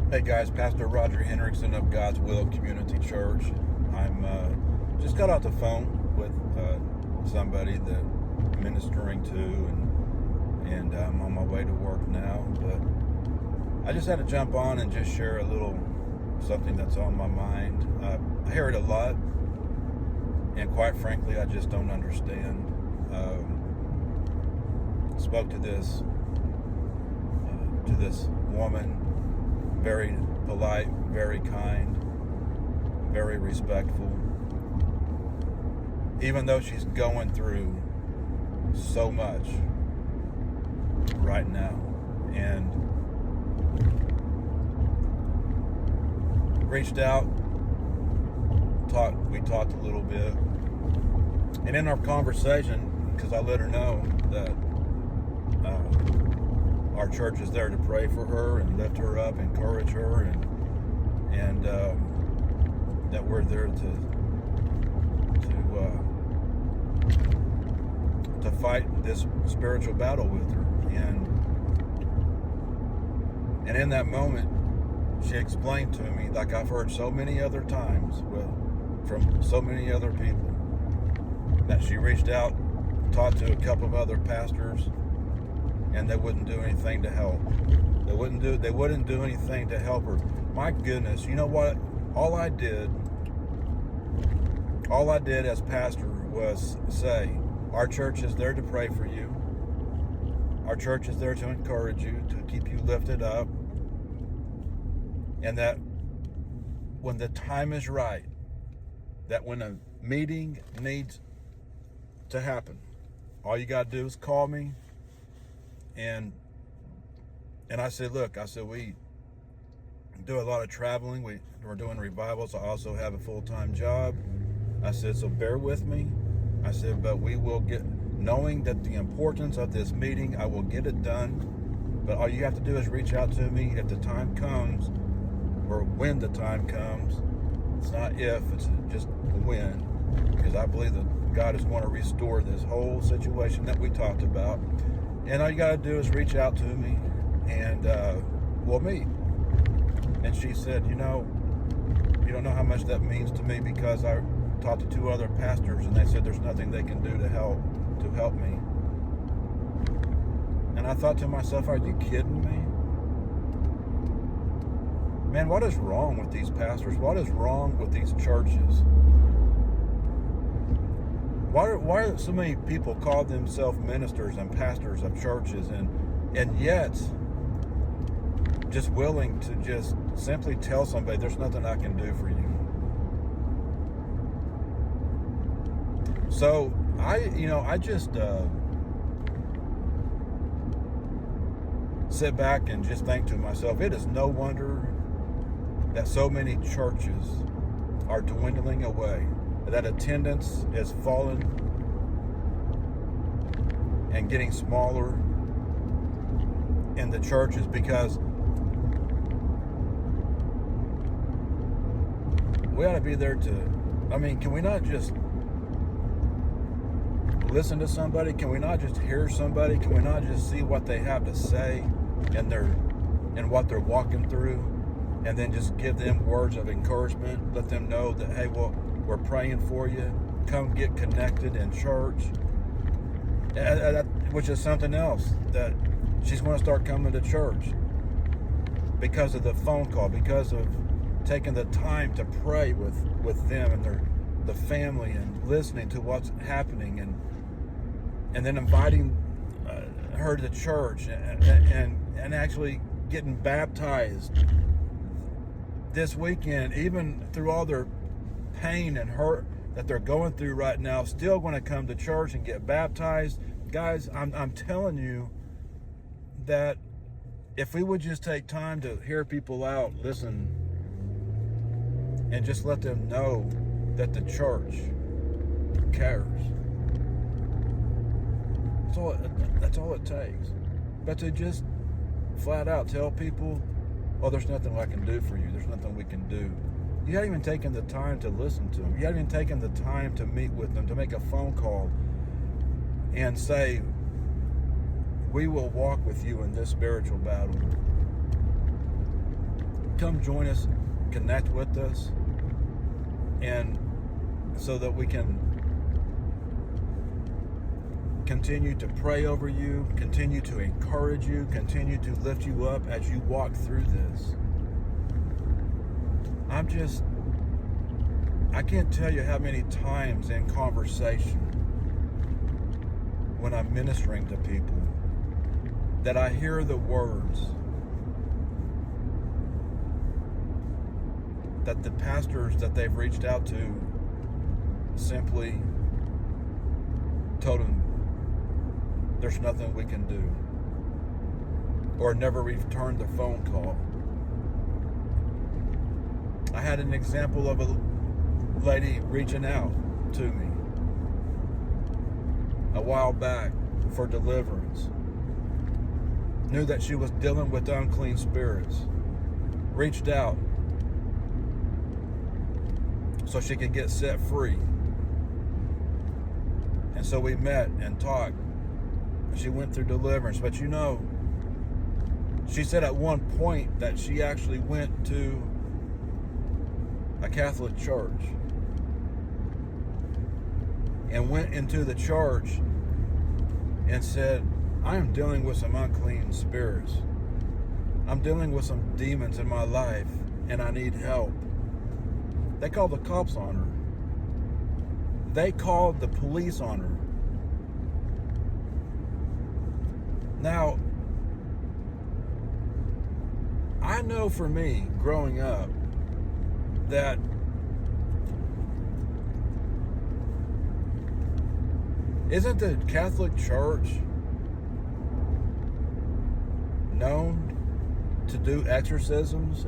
Hey guys, Pastor Roger Hendrickson of God's Will Community Church. I'm just got off the phone with somebody that I'm ministering to, and I'm on my way to work now. But I just had to jump on and just share a little something that's on my mind. I hear it a lot, and quite frankly, I just don't understand. Spoke to this woman. Very polite, very kind, very respectful. Even though she's going through so much right now. And reached out, we talked a little bit. And in our conversation, because I let her know that our church is there to pray for her and lift her up, encourage her, and that we're there to fight this spiritual battle with her. And in that moment, she explained to me, like I've heard so many other times from so many other people, that she reached out, talked to a couple of other pastors, and they wouldn't do anything to help. They wouldn't do anything to help her. My goodness, you know what? All I did as pastor was say, our church is there to pray for you. Our church is there to encourage you, to keep you lifted up. And that when the time is right, that when a meeting needs to happen, all you got to do is call me. And I said, look, we do a lot of traveling. We're doing revivals. I also have a full-time job. I said, so bear with me. I said, but we will knowing that the importance of this meeting, I will get it done. But all you have to do is reach out to me if the time comes, or when the time comes. It's not if, it's just when. Because I believe that God is going to restore this whole situation that we talked about. And all you got to do is reach out to me, and we'll meet. And she said, you don't know how much that means to me, because I talked to two other pastors, and they said there's nothing they can do to help me. And I thought to myself, are you kidding me? Man, what is wrong with these pastors? What is wrong with these churches? Why are so many people call themselves ministers and pastors of churches, and yet just willing to just simply tell somebody there's nothing I can do for you? So I just sit back and just think to myself, it is no wonder that so many churches are dwindling away, that attendance is falling and getting smaller in the churches, because we ought to be there can we not just listen to somebody? Can we not just hear somebody? Can we not just see what they have to say and what they're walking through, and then just give them words of encouragement, let them know that, hey, well, we're praying for you. Come get connected in church. Which is something else, that she's going to start coming to church because of the phone call, because of taking the time to pray with them and the family, and listening to what's happening, and then inviting her to church, and actually getting baptized this weekend, even through all their pain and hurt that they're going through right now, still going to come to church and get baptized. Guys, I'm telling you that if we would just take time to hear people out, listen, and just let them know that the church cares. That's all it takes. But to just flat out tell people, oh, there's nothing I can do for you. There's nothing we can do. You haven't even taken the time to listen to them. You haven't even taken the time to meet with them, to make a phone call and say, we will walk with you in this spiritual battle. come join us, connect with us, and so that we can continue to pray over you, continue to encourage you, continue to lift you up as you walk through this. I can't tell you how many times in conversation when I'm ministering to people that I hear the words that the pastors that they've reached out to simply told them there's nothing we can do, or never returned the phone call. I had an example of a lady reaching out to me a while back for deliverance. Knew that she was dealing with unclean spirits. Reached out so she could get set free. And so we met and talked. She went through deliverance. But you know, she said at one point that she actually went to a Catholic church and went into the church and said, I am dealing with some unclean spirits. I'm dealing with some demons in my life and I need help. They called the cops on her. They called the police on her. Now, I know for me, growing up, that isn't the Catholic Church known to do exorcisms,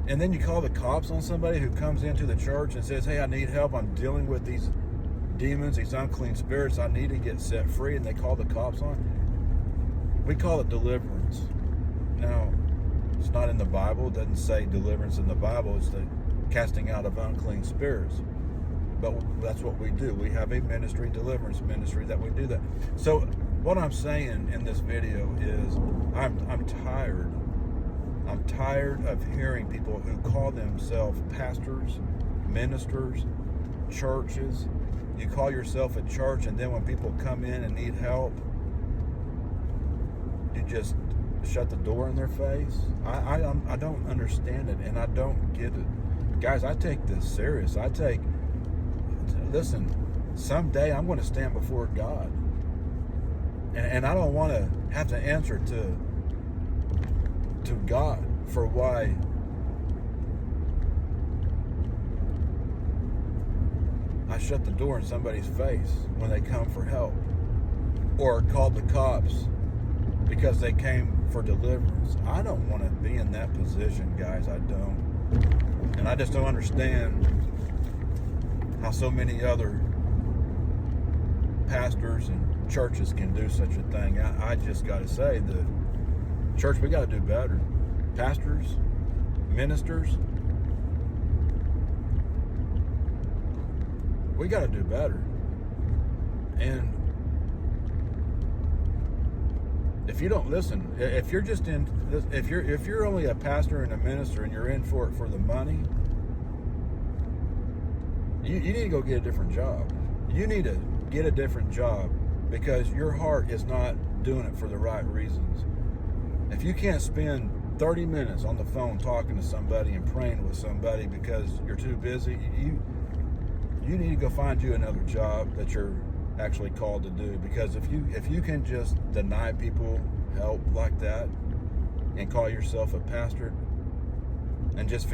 and then you call the cops on somebody who comes into the church and says, hey, I need help, I'm dealing with these demons, these unclean spirits, I need to get set free, and they call the cops on? We call it deliverance. Now, it's not in the Bible, it doesn't say deliverance in the Bible, it's the casting out of unclean spirits. But that's what we do. We have a ministry, deliverance ministry, that we do that. So what I'm saying in this video is I'm tired. I'm tired of hearing people who call themselves pastors, ministers, churches. You call yourself a church, and then when people come in and need help, you just shut the door in their face. I don't understand it, and I don't get it. Guys, I take this serious. Listen, someday I'm going to stand before God. And I don't want to have to answer to God for why I shut the door in somebody's face when they come for help, or called the cops because they came for deliverance. I don't want to be in that position, guys. I don't. And I just don't understand how so many other pastors and churches can do such a thing. I just got to say, the church, we got to do better. Pastors, ministers, we got to do better. And if you don't listen, if you're just in, if you're only a pastor and a minister and you're in for it for the money, you need to go get a different job. You need to get a different job because your heart is not doing it for the right reasons. If you can't spend 30 minutes on the phone talking to somebody and praying with somebody because you're too busy, you need to go find you another job that you're actually called to do. Because if you can just deny people help like that and call yourself a pastor and just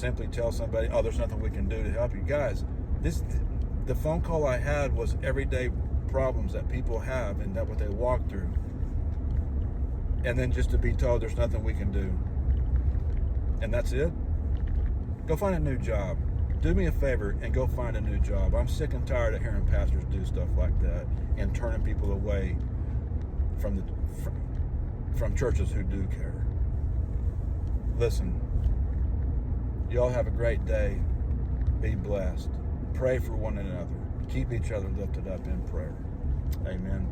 simply tell somebody, oh, there's nothing we can do to help you. Guys, the phone call I had was everyday problems that people have and that what they walk through. And then just to be told there's nothing we can do. And that's it? Go find a new job. Do me a favor and go find a new job. I'm sick and tired of hearing pastors do stuff like that and turning people away from churches who do care. Listen, y'all have a great day. Be blessed. Pray for one another. Keep each other lifted up in prayer. Amen.